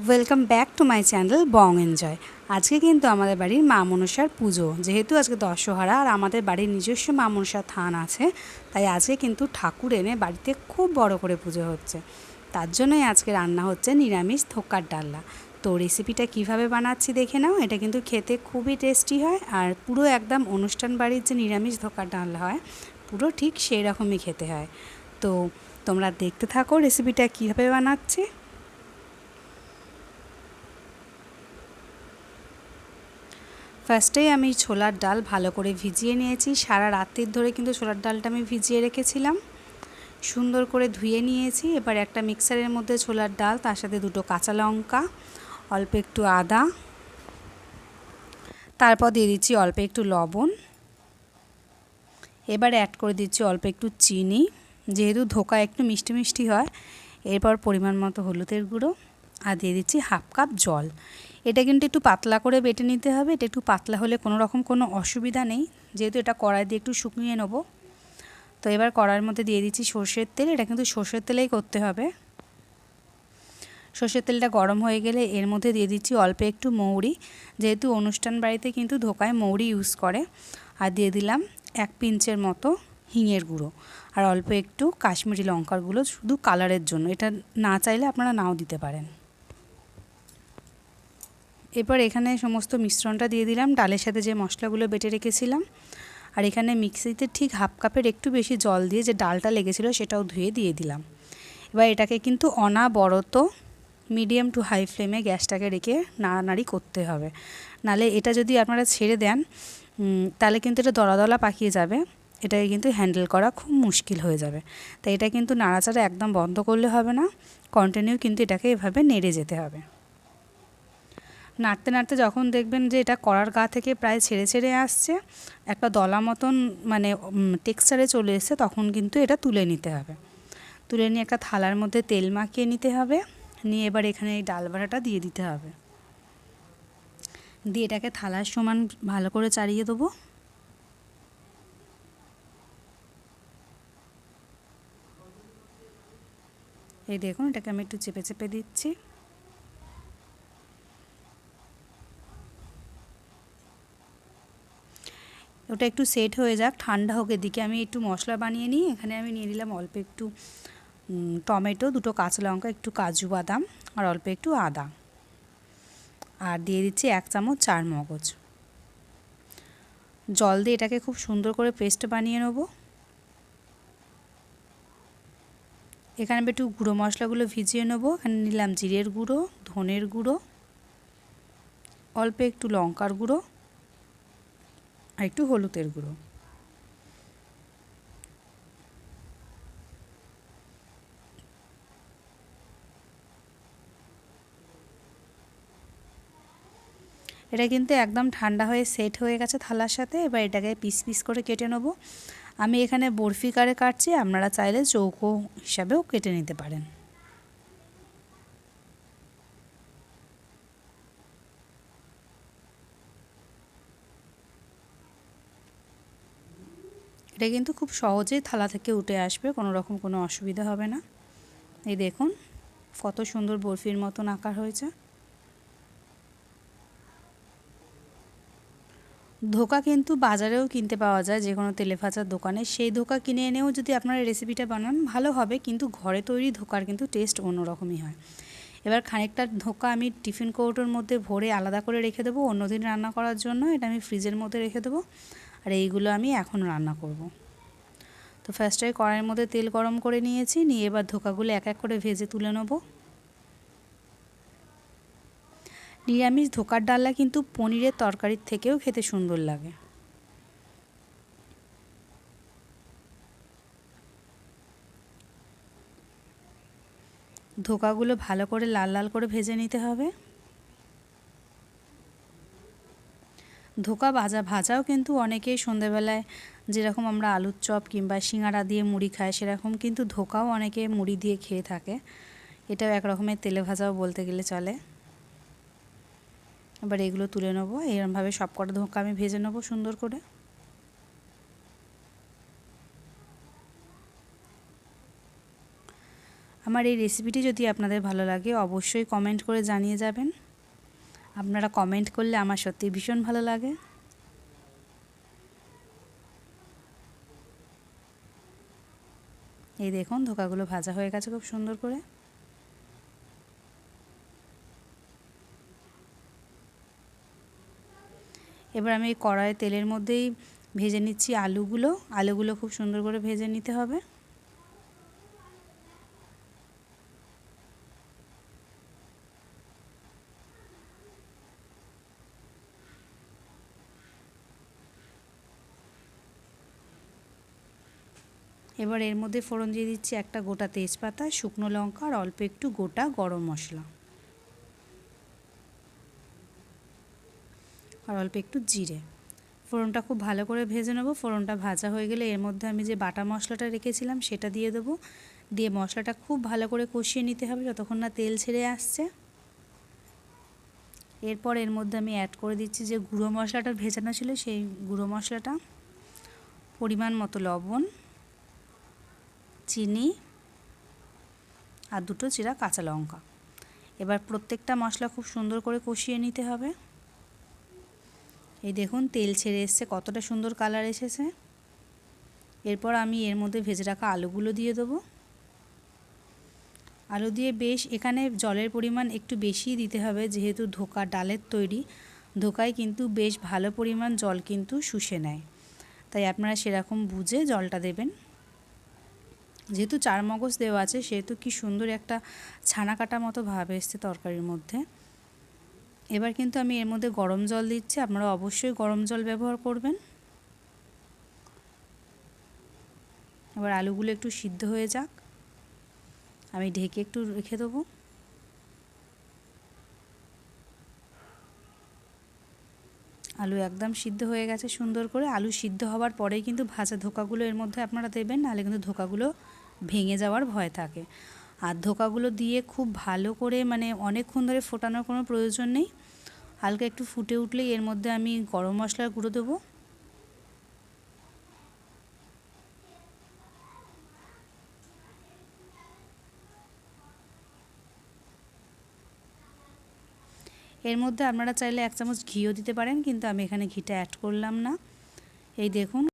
Welcome back to my channel Bong enjoy. আজকে কিন্তু আমাদের বাড়ির মা মনসার পুজো, যেহেতু আজকে দশহরা আর আমাদের বাড়ির নিজস্ব মা মনসার থান আছে, তাই আজকে কিন্তু ঠাকুর এনে বাড়িতে খুব বড় করে পুজো হচ্ছে। তার জন্যই আজকে রান্না হচ্ছে নিরামিষ ধোকার ডালনা। তো রেসিপিটা কিভাবে বানাচ্ছি দেখে নাও। এটা কিন্তু খেতে খুবই টেস্টি হয়, আর পুরো একদম অনুষ্ঠান বাড়ির যে নিরামিষ ধোকার ডালনা হয় পুরো ঠিক সেই রকমই খেতে হয়। তো তোমরা দেখতে থাকো রেসিপিটা কীভাবে বানাচ্ছি। ফার্স্টেই আমি ছোলার ডাল ভালো করে ভিজিয়ে নিয়েছি। সারা রাত্রির ধরে কিন্তু ছোলার ডালটা আমি ভিজিয়ে রেখেছিলাম, সুন্দর করে ধুয়ে নিয়েছি। এবার একটা মিক্সারের মধ্যে ছোলার ডাল, তার সাথে দুটো কাঁচা লঙ্কা, অল্প একটু আদা, তারপর দিয়ে দিচ্ছি অল্প একটু লবণ। এবার অ্যাড করে দিচ্ছি অল্প একটু চিনি, যেহেতু ধোকা একটু মিষ্টি মিষ্টি হয়। এরপর পরিমাণ মতো হলুদের গুঁড়ো, আর দিয়ে দিচ্ছি হাফ কাপ জল। এটা কিন্তু একটু পাতলা করে বেটে নিতে হবে। এটা একটু পাতলা হলে কোনো অসুবিধা নেই, যেহেতু এটা কড়াই দিয়ে একটু শুকিয়ে নেব। তো এবার কড়াইয়ের মধ্যে দিয়ে দিচ্ছি সর্ষের তেল। এটা কিন্তু সর্ষের তেলেই করতে হবে। সর্ষের তেলটা গরম হয়ে গেলে এর মধ্যে দিয়ে দিচ্ছি অল্প একটু মৌরি, যেহেতু অনুষ্ঠান বাড়িতে কিন্তু ধোকায় মৌরি ইউজ করে। আর দিয়ে দিলাম 1 পিঞ্চের মতো হিঙের গুঁড়ো, আর অল্প একটু কাশ্মীরি লঙ্কার গুঁড়ো, শুধু কালারের জন্য। এটা না চাইলে আপনারা নাও দিতে পারেন। এরপর এখানে সমস্ত মিশ্রণটা দিয়ে দিলাম ডালের সাথে যে মশলাগুলো বেটে রেখেছিলাম। আর এখানে মিক্সিতে ঠিক হাফ কাপের একটু বেশি জল দিয়ে যে ডালটা লেগেছিলো সেটাও ধুয়ে দিয়ে দিলাম। এবার এটাকে কিন্তু অনবরত মিডিয়াম টু হাই ফ্লেমে গ্যাসটাকে রেখে নাড়ানাড়ি করতে হবে, নালে এটা যদি আপনারা ছেড়ে দেন তাহলে কিন্তু এটা দলা দলা পাকিয়ে যাবে। এটাকে কিন্তু হ্যান্ডেল করা খুব মুশকিল হয়ে যাবে। তাই এটা কিন্তু নাড়াচাড়া একদম বন্ধ করলে হবে না, কন্টিনিউ কিন্তু এটাকে এভাবে নেড়ে যেতে হবে। নাড়তে নাড়তে যখন দেখবেন যে এটা কড়ার গা থেকে প্রায় ছেড়ে ছেড়ে আসছে, একটা দলা মতন মানে টেক্সচারে চলে এসছে, তখন কিন্তু এটা তুলে নিতে হবে। তুলে নিয়ে একটা থালার মধ্যে তেল মাখিয়ে নিতে হবে। নিয়ে এবার এখানে এই ডাল বাটাটা দিয়ে দিতে হবে। দিয়ে এটাকে থালার সমান ভালো করে চাড়িয়ে দেবো। এই দেখুন, এটাকে আমি একটু চেপে চেপে দিচ্ছি। ওটা একটু সেট হয়ে যাক, ঠান্ডা হোক, এদিকে আমি একটু মশলা বানিয়ে নিই। এখানে আমি নিয়ে নিলাম অল্প একটু টমেটো, দুটো কাঁচা লঙ্কা, একটু কাজু বাদাম, আর অল্প একটু আদা, আর দিয়ে দিচ্ছি 1 চামচ চারমগজ। জল দিয়ে এটাকে খুব সুন্দর করে পেস্ট বানিয়ে নেব। এখানে আমি একটু গুঁড়ো মশলাগুলো ভিজিয়ে নেব। এখানে নিলাম জিরের গুঁড়ো, ধনের গুঁড়ো, অল্প একটু লঙ্কার গুঁড়ো, আর একটু হলুদের গুঁড়ো। এটা কিন্তু একদম ঠান্ডা হয়ে সেট হয়ে গেছে থালার সাথে। এবার এটাকে পিস পিস করে কেটে নেব। আমি এখানে বরফি আকারে কাটছি, আপনারা চাইলে চৌকো হিসাবেও কেটে নিতে পারেন। এটা কিন্তু খুব সহজেই থালা থেকে উঠে আসবে, কোনো অসুবিধা হবে না। এই দেখুন কত সুন্দর বরফির মতন আকার হয়েছে। ধোকা কিন্তু বাজারেও কিনতে পাওয়া যায়, যে কোনো তেলে ভাজার দোকানে। সেই ধোকা কিনে এনেও যদি আপনারা রেসিপিটা বানান ভালো হবে, কিন্তু ঘরে তৈরি ধোকার কিন্তু টেস্ট অন্যরকমই হয়। এবার খানিকটা ধোকা আমি টিফিন কৌটোর মধ্যে ভরে আলাদা করে রেখে দেবো অন্যদিন রান্না করার জন্য। এটা আমি ফ্রিজের মধ্যে রেখে দেবো, আর এইগুলো আমি এখন রান্না করব। তো ফার্স্টে কড়াইয়ের মধ্যে তেল গরম করে নিয়েছি, নিয়ে এবার ধোকাগুলো এক এক করে ভেজে তুলে নেব। নিরামিষ ধোকার ডালনা কিন্তু পনিরের তরকারির থেকেও খেতে সুন্দর লাগে। ধোকাগুলো ভালো করে লাল লাল করে ভেজে নিতে হবে। ধোকা ভাজাও কিন্তু অনেকেই সন্ধেবেলায়, যেরকম আমরা আলুর চপ কিংবা সিঙ্গাড়া দিয়ে মুড়ি খাই, সেরকম কিন্তু ধোকাও অনেকে মুড়ি দিয়ে খেয়ে থাকে। এটাও এক রকমের তেলে ভাজাও বলতে গেলে চলে। এবার এগুলো তুলে নেবো। এরকমভাবে সব কটা ধোকা আমি ভেজে নেবো সুন্দর করে। আমার এই রেসিপিটি যদি আপনাদের ভালো লাগে অবশ্যই কমেন্ট করে জানিয়ে যাবেন। আপনারা কমেন্ট করলে আমার সত্যি ভীষণ ভালো লাগে। এই দেখুন ধোকাগুলো ভাজা হয়ে গেছে খুব সুন্দর করে। এবার আমি এই কড়াই তেলের মধ্যেই ভেজে নিচ্ছি আলুগুলো খুব সুন্দর করে ভেজে নিতে হবে। এবার এর মধ্যে ফোড়ন দিয়ে দিচ্ছি একটা গোটা তেজপাতা, শুকনো লঙ্কা আর অল্প একটু গোটা গরম মশলা আর অল্প একটু জিরে। ফোড়নটা খুব ভালো করে ভেজে নেব। ফোড়নটা ভাজা হয়ে গেলে এর মধ্যে আমি যে বাটা মশলাটা রেখেছিলাম সেটা দিয়ে দেবো। দিয়ে মশলাটা খুব ভালো করে কষিয়ে নিতে হবে যতক্ষণ না তেল ছেড়ে আসছে। এরপর এর মধ্যে আমি অ্যাড করে দিচ্ছি যে গুঁড়ো মশলাটা ভেজানো ছিল সেই গুঁড়ো মশলাটা, পরিমাণ মতো লবণ, চিনি আর দুটো চিরা কাঁচা লঙ্কা। এবার প্রত্যেকটা মশলা খুব সুন্দর করে কষিয়ে নিতে হবে। এই দেখুন তেল ছেড়ে এসছে, কতটা সুন্দর কালার এসেছে। এরপর আমি এর মধ্যে ভেজে রাখা আলুগুলো দিয়ে দেবো। আলু দিয়ে বেশ এখানে জলের পরিমাণ একটু বেশিই দিতে হবে, যেহেতু ধোকা ডালের তৈরি, ধোকায় কিন্তু বেশ ভালো পরিমাণ জল কিন্তু শুষে নেয়, তাই আপনারা সেরকম বুঝে জলটা দেবেন। যেহেতু চারমগজ দেওয়া আছে সেহেতু কি সুন্দর একটা ছানা কাটা মতো ভাব এসছে তরকারির মধ্যে। এবার কিন্তু আমি এর মধ্যে গরম জল দিচ্ছি, আপনারা অবশ্যই গরম জল ব্যবহার করবেন। এবার আলুগুলো একটু সিদ্ধ হয়ে যাক, আমি ঢেকে একটু রেখে দেবো। আলু একদম সিদ্ধ হয়ে গেছে সুন্দর করে। আলু সিদ্ধ হওয়ার পরেই কিন্তু ভাজা ধোকাগুলো এর মধ্যে আপনারা দেবেন, নাহলে কিন্তু ধোকাগুলো ভেঙে যাওয়ার ভয় থাকে। আর ধোকাগুলো দিয়ে খুব ভালো করে অনেকক্ষণ ধরে ফোটানোর কোনো প্রয়োজন নেই। হালকা একটু ফুটে উঠলেই এর মধ্যে আমি গরম মশলার গুঁড়ো দেবো। এর মধ্যে আপনারা চাইলে 1 চামচ ঘিও দিতে পারেন, কিন্তু আমি এখানে ঘিটা অ্যাড করলাম না। এই দেখুন